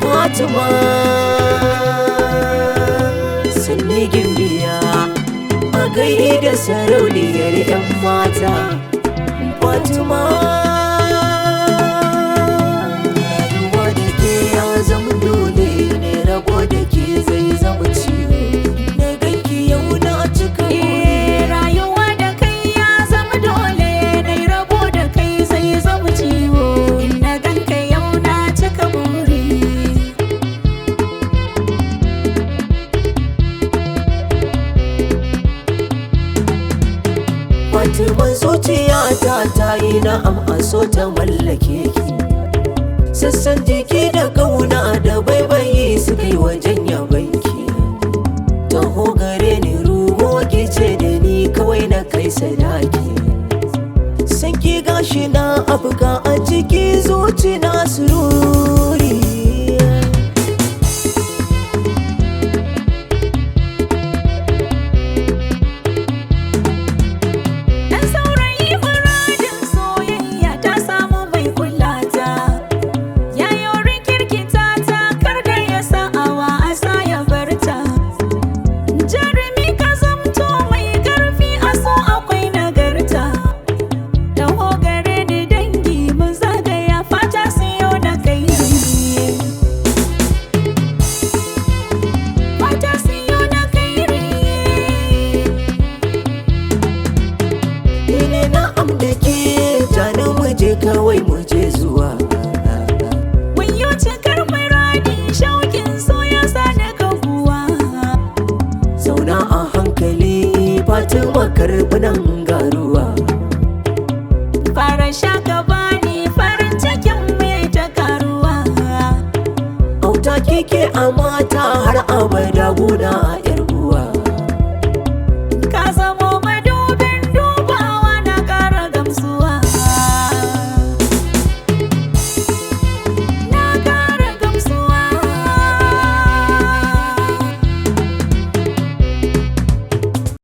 Fatima sanni gimbiya a gaida sarauniyar 'yan mata. Fatima rayuwa da ke ya zama dole ne, rabo da ke zai zama ciwo. Na ganki yau na cika rayuwa da kai ya zama dole ne, rabo da kai zai zama ciwo. Na ganka yau na cika buri. Fatima zuciyata ta yi na'am a so ta mallake ki. Sassan jiki da kauna da baibayi suka yi wajen yabanki. Taho gare ni ruho ki ce da ni kawai na kai sadaki. San ki gashi na afka a ciki zuci na sururi. Kawai mu je zuwa wayo cikar muradi, shaukin so ya sani kaguwa. Zauna a hankali Fatima, karbi nan garuwa. Fara shaka bani farin cikin mai ta karuwa. Auta kike a mata har abada guna